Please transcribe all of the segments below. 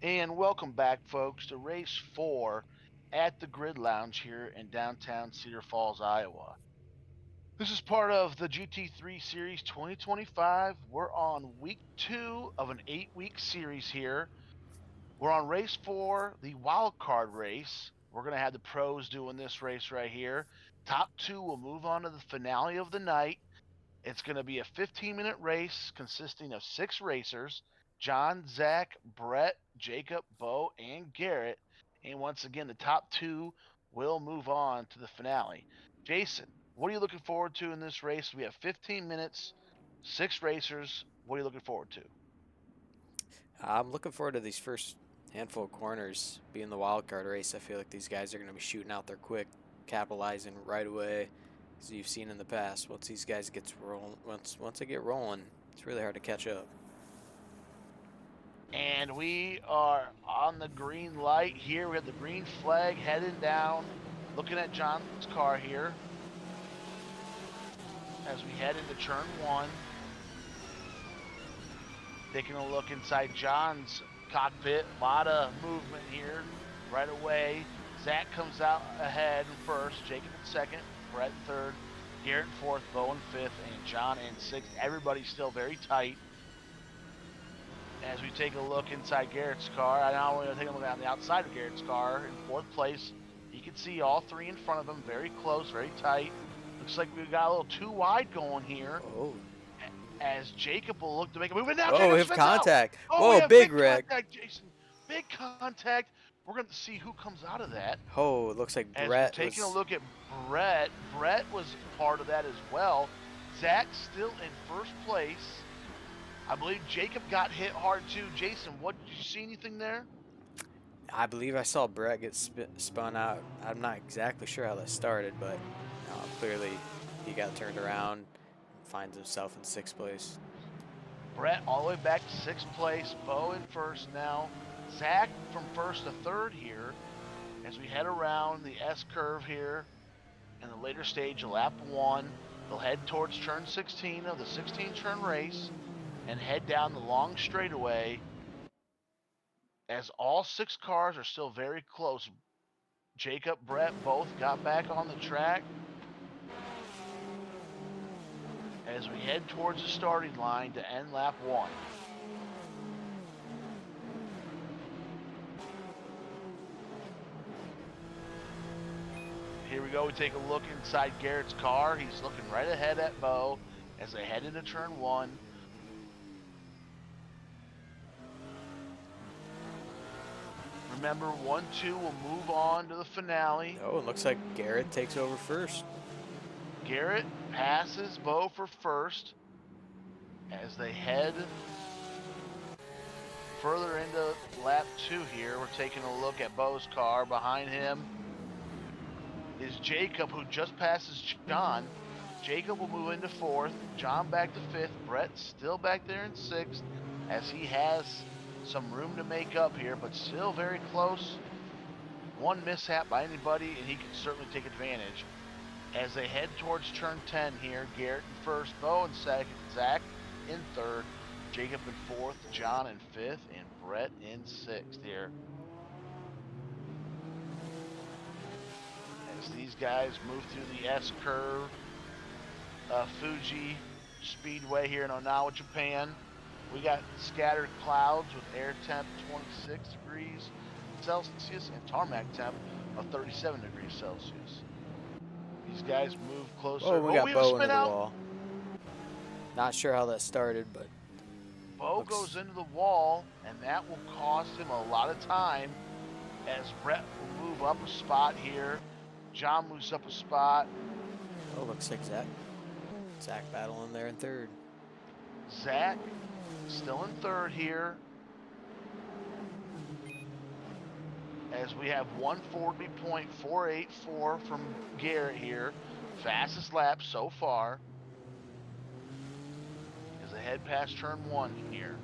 And welcome back, folks, to race 4 at the Grid Lounge here in downtown Cedar Falls, Iowa. This is part of the GT3 Series 2025. We're on week 2 of an 8-week series here. We're on race 4, the wild card race. We're going to have the pros doing this race right here. Top 2 will move on to the finale of the night. It's going to be a 15-minute race consisting of 6 racers: John, Zach, Brett, Jacob, Bo, and Garrett. And once again, the top 2 will move on to the finale. Jason, what are you looking forward to in this race? We have 15 minutes, 6 racers. What are you looking forward to? I'm looking forward to these first handful of corners being the wild card race. I feel like these guys are going to be shooting out there quick, capitalizing right away, as you've seen in the past. Once these guys once they get rolling, it's really hard to catch up. And we are on the green light here. We have the green flag heading down, looking at John's car here as we head into turn 1. Taking a look inside John's cockpit. A lot of movement here right away. Zach comes out ahead in first, Jacob in second, Brett in third, Garrett in fourth, Bo in fifth, and John in sixth. Everybody's still very tight. As we take a look inside Garrett's car, I now want to take a look on the outside of Garrett's car in fourth place. You can see all 3 in front of him, very close, very tight. Looks like we've got a little too wide going here. Oh, As Jacob will look to make a move. And now oh, we Jacob have spins out. contact. Oh, we Whoa, have big big wreck. contact, Jason. Big contact. We're going to see who comes out of that. Oh, it looks like As we're Brett taking a was. look at Brett, Brett was part of that as well. Zach still in first place. I believe Jacob got hit hard too. Jason, what did you see anything there? I believe I saw Brett get spun out. I'm not exactly sure how that started, but clearly he got turned around and finds himself in sixth place. Brett all the way back to sixth place. Bo in first now. Zach from first to third here as we head around the S curve here in the later stage of lap 1. They'll head towards turn 16 of the 16 turn race and head down the long straightaway as all 6 cars are still very close. Jacob, Brett both got back on the track as we head towards the starting line to end lap 1. Here we go. We take a look inside Garrett's car. He's looking right ahead at Bo as they head into turn 1. Remember, 1-2 will move on to the finale. Oh, it looks like Garrett takes over first. Garrett passes Bo for first as they head further into lap 2 here. We're taking a look at Bo's car. Behind him is Jacob, who just passes John. Jacob will move into fourth, John back to fifth, Brett still back there in sixth as he has some room to make up here, but still very close. One mishap by anybody, and he can certainly take advantage. As they head towards turn 10 here, Garrett in first, Bo in second, Zach in third, Jacob in fourth, John in fifth, and Brett in sixth here. As these guys move through the S curve, Fugi Speedway here in Onawa, Japan. We got scattered clouds with air temp 26 degrees Celsius and tarmac temp of 37 degrees Celsius. These guys move closer. Oh, we got We have a Bo into spin the out. wall. Not sure how that started, but Bo looks. goes into the wall, and that will cost him a lot of time as Brett will move up a spot here. John moves up a spot. Oh, looks like Zach battling there in third. Zach still in third here as we have 140.484 from Garrett here. Fastest lap so far as they head past turn 1 here.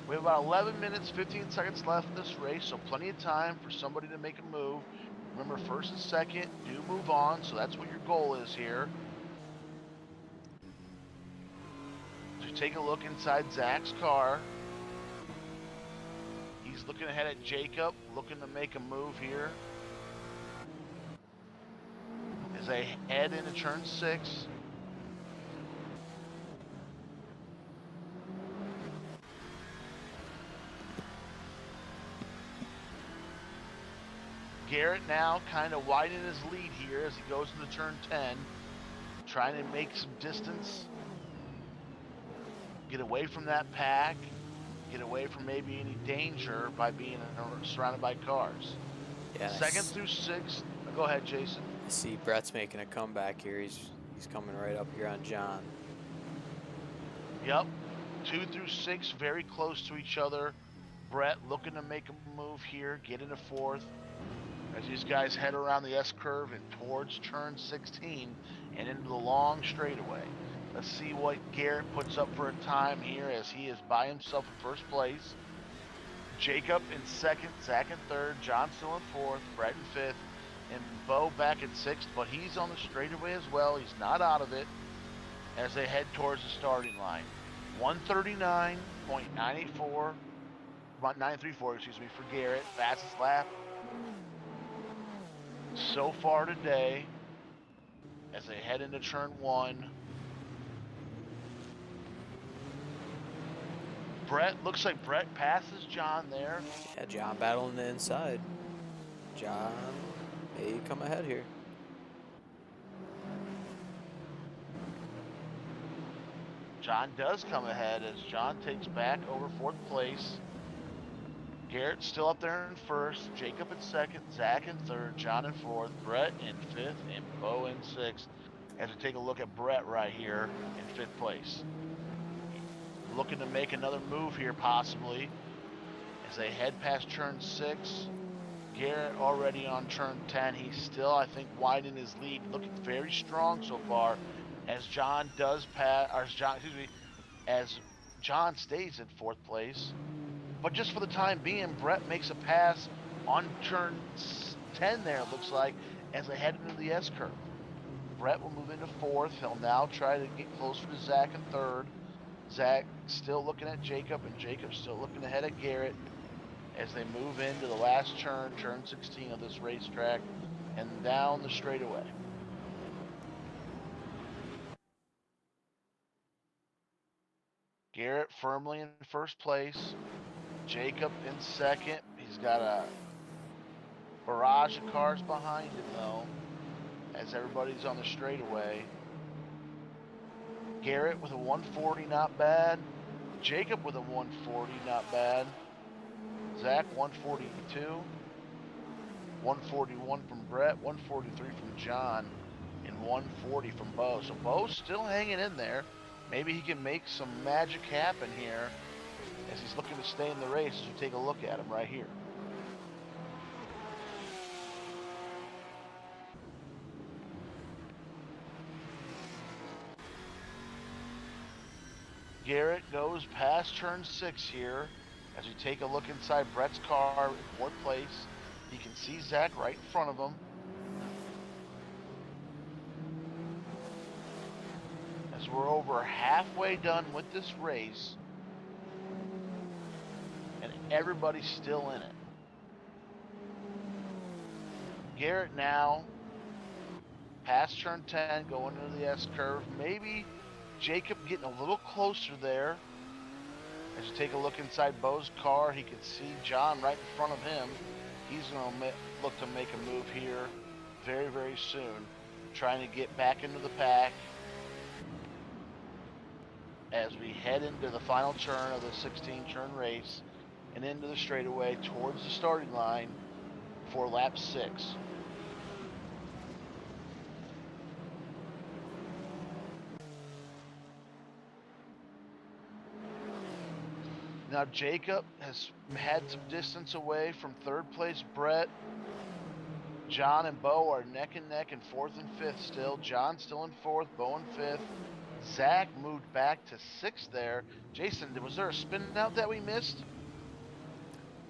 We have about 11 minutes, 15 seconds left in this race, so plenty of time for somebody to make a move. Remember, first and second do move on, so that's what your goal is here. So take a look inside Zach's car. He's He's looking ahead at Jacob, looking to make a move here. As they head into turn 6. Garrett now kind of widening his lead here as he goes into turn 10, trying to make some distance, get away from that pack, get away from maybe any danger by being surrounded by cars. Yeah, Second through 6. Go ahead, Jason. I see Brett's making a comeback here. He's coming right up here on John. Yep. 2 through 6 very close to each other. Brett looking to make a move here, get into 4th. As these guys head around the S-curve and towards turn 16 and into the long straightaway. Let's see what Garrett puts up for a time here as he is by himself in first place. Jacob in 2nd, Zach in 3rd, John still in 4th, Brett in 5th, and Bo back in 6th, but he's on the straightaway as well. He's not out of it as they head towards the starting line. 139.934, 934, excuse me, for Garrett, fastest lap so far today as they head into turn 1. Brett, looks like Brett passes John there. Yeah, John battling the inside. John may come ahead here. John does come ahead as John takes back over 4th place. Garrett's still up there in 1st, Jacob in 2nd, Zach in 3rd, John in 4th, Brett in 5th, and Bo in 6th. As we take a look at Brett right here in 5th place. Looking to make another move here possibly as they head past turn 6. Garrett already on turn 10. He's still, I think, widening his lead, looking very strong so far as John does pass, or as John stays in 4th place. But just for the time being, Brett makes a pass on turn 10 there, it looks like, as they head into the S-curve. Brett will move into 4th. He'll now try to get closer to Zach in 3rd. Zach still looking at Jacob, and Jacob still looking ahead at Garrett as they move into the last turn, turn 16 of this racetrack, and down the straightaway. Garrett firmly in first place. Jacob in 2nd. He's got a barrage of cars behind him, though, as everybody's on the straightaway. Garrett with a 140, not bad. Jacob with a 140, not bad. Zach, 142. 141 from Brett, 143 from John, and 140 from Bo. So Bo's still hanging in there. Maybe he can make some magic happen here as he's looking to stay in the race as you take a look at him right here. Garrett goes past turn 6 here as we take a look inside Brett's car in 4th place. You can see Zach right in front of him. As we're over halfway done with this race, and everybody's still in it. Garrett now past turn 10, going into the S-curve. Maybe Jacob getting a little closer there. As you take a look inside Bo's car, he can see John right in front of him. He's going to look to make a move here very, very soon, trying to get back into the pack as we head into the final turn of the 16-turn race and into the straightaway towards the starting line for lap 6. Now Jacob has had some distance away from 3rd place Brett. John and Bo are neck and neck in 4th and 5th still. John still in 4th, Bo in 5th. Zach moved back to 6th there. Jason, was there a spin out that we missed?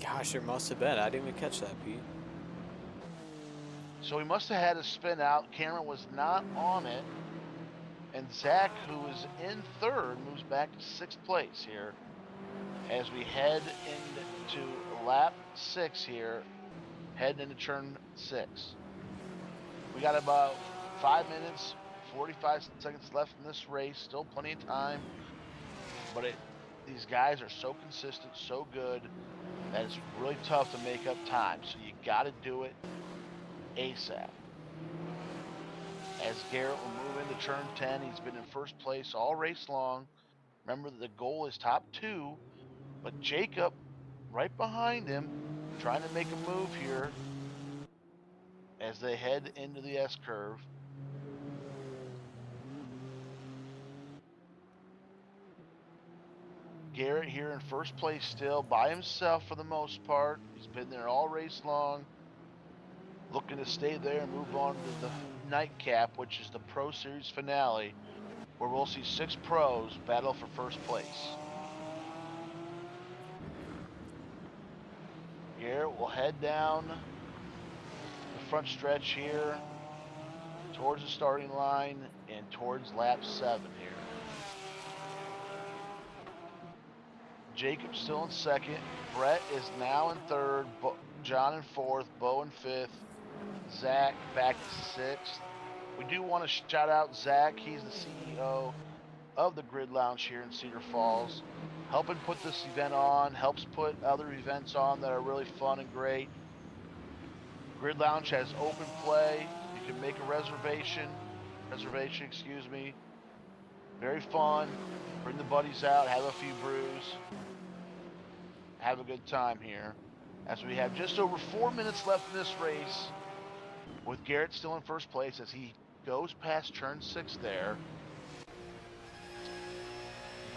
Gosh, there must have been. I didn't even catch that, Pete. So he must have had a spin out. Cameron was not on it. And Zach, who is in 3rd, moves back to 6th place here as we head into lap 6 here, heading into turn 6. We got about 5 minutes, 45 seconds left in this race. Still plenty of time, but these guys are so consistent, so good, that it's really tough to make up time. So you got to do it ASAP. As Garrett will move into turn 10, he's been in first place all race long. Remember that the goal is top 2, but Jacob right behind him, trying to make a move here as they head into the S curve. Garrett here in first place still by himself for the most part. He's been there all race long, looking to stay there and move on to the nightcap, which is the Pro Series finale, where we'll see 6 pros battle for first place. Garrett will head down the front stretch here towards the starting line and towards lap 7 here. Jacob still in second. Brett is now in third. John in fourth. Bo in fifth. Zach back to sixth. We do want to shout out Zach. He's the CEO of the Grid Lounge here in Cedar Falls, helping put this event on, helps put other events on that are really fun and great. Grid Lounge has open play. You can make a reservation, excuse me. Very fun. Bring the buddies out, have a few brews, have a good time here. As we have just over 4 minutes left in this race, with Garrett still in first place as he goes past turn 6 there.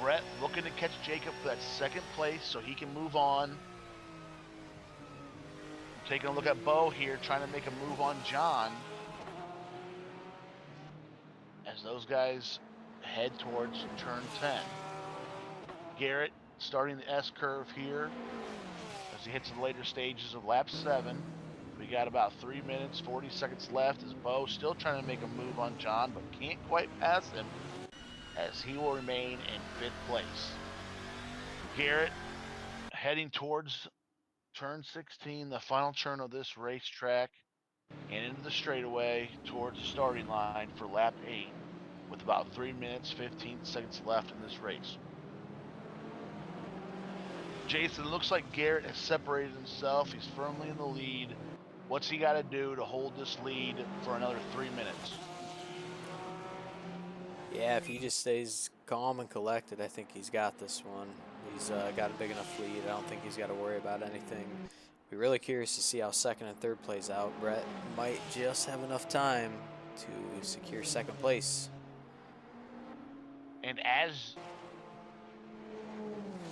Brett looking to catch Jacob for that second place so he can move on. Taking a look at Bo here, trying to make a move on John, as those guys head towards turn 10. Garrett starting the S curve here as he hits the later stages of lap 7. We got about 3 minutes, 40 seconds left as Bo still trying to make a move on John, but can't quite pass him, as he will remain in 5th place. Garrett heading towards turn 16, the final turn of this racetrack, and into the straightaway towards the starting line for lap 8, with about 3 minutes, 15 seconds left in this race. Jason, looks like Garrett has separated himself. He's firmly in the lead. What's he got to do to hold this lead for another 3 minutes? Yeah, if he just stays calm and collected, I think he's got this one. He's got a big enough lead. I don't think he's got to worry about anything. Be really curious to see how second and third plays out. Brett might just have enough time to secure second place. And as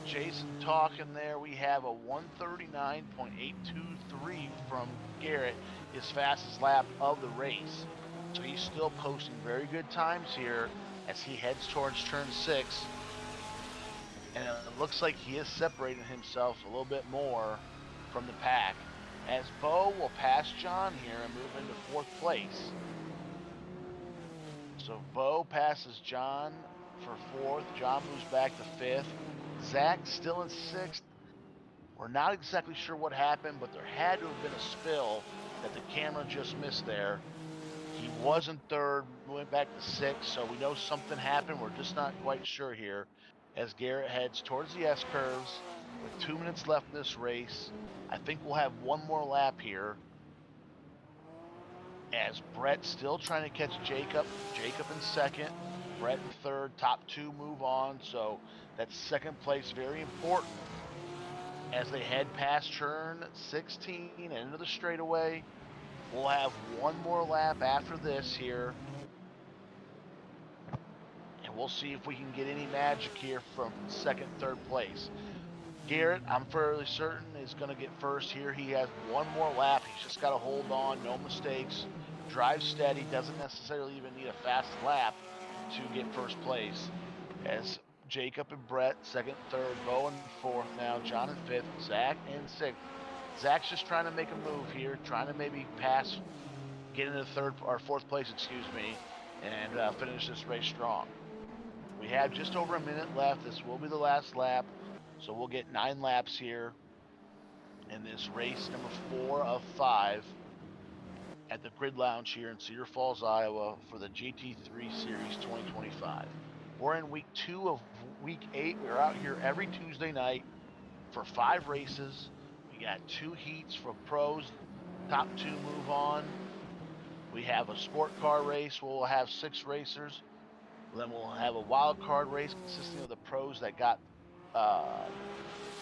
Jason talking there, we have a 139.823 from Garrett, his fastest lap of the race. So he's still posting very good times here as he heads towards turn 6. And it looks like he is separating himself a little bit more from the pack, as Bo will pass John here and move into 4th place. So Bo passes John for 4th. John moves back to 5th. Zach still in 6th. We're not exactly sure what happened, but there had to have been a spill that the camera just missed there. He was in 3rd, went back to 6th, so we know something happened. We're just not quite sure here as Garrett heads towards the S curves with 2 minutes left in this race. I think we'll have one more lap here as Brett still trying to catch Jacob. Jacob in 2nd, Brett in 3rd. Top 2 move on, so that's 2nd place very important as they head past turn 16 and into the straightaway. We'll have one more lap after this here, and we'll see if we can get any magic here from 2nd, 3rd place. Garrett, I'm fairly certain, is going to get first here. He has one more lap. He's just got to hold on, no mistakes, drive steady, doesn't necessarily even need a fast lap to get first place. As Jacob and Brett, 2nd, 3rd, Bo in 4th now, John in 5th, Zach in 6th. Zach's just trying to make a move here, trying to maybe pass, get into 3rd or 4th place, excuse me, and finish this race strong. We have just over a minute left. This will be the last lap. So we'll get 9 laps here in this race number 4 of 5 at the Grid Lounge here in Cedar Falls, Iowa for the GT3 Series 2025. We're in week 2 of week 8. We're out here every Tuesday night for 5 races. We got 2 heats for pros. Top 2 move on. We have a sport car race. We'll have 6 racers. Then we'll have a wild card race consisting of the pros uh,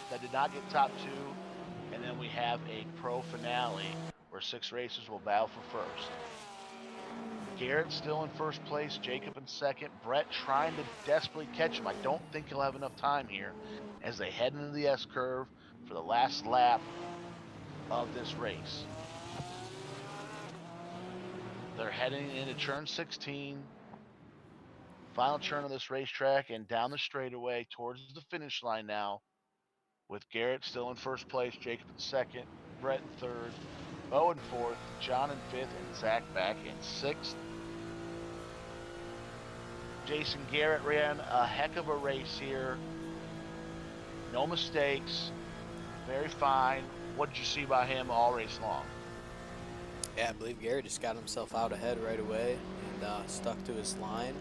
that did not get top 2, and then we have a pro finale where 6 racers will battle for first. Garrett still in first place, Jacob in second, Brett trying to desperately catch him. I don't think he'll have enough time here as they head into the S curve for the last lap of this race. They're heading into turn 16, final turn of this racetrack, and down the straightaway towards the finish line now, with Garrett still in first place, Jacob in second, Brett in third, Bo in fourth, John in fifth, and Zach back in sixth. Jason Garrett ran a heck of a race here. No mistakes. Very fine. What did you see by him all race long? Yeah, I believe Garrett just got himself out ahead right away and stuck to his line.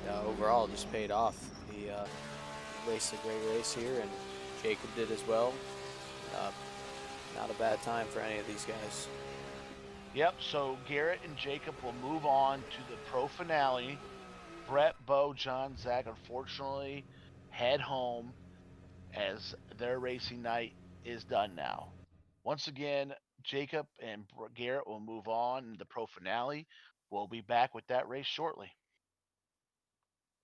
And overall, just paid off. He raced a great race here, and Jacob did as well. Uh, Not a bad time for any of these guys. Yep, so Garrett and Jacob will move on to the pro finale. Brett, Bo, John, Zach unfortunately head home as their racing night is done now. Once again, Jacob and Garrett will move on to the pro finale. We'll be back with that race shortly.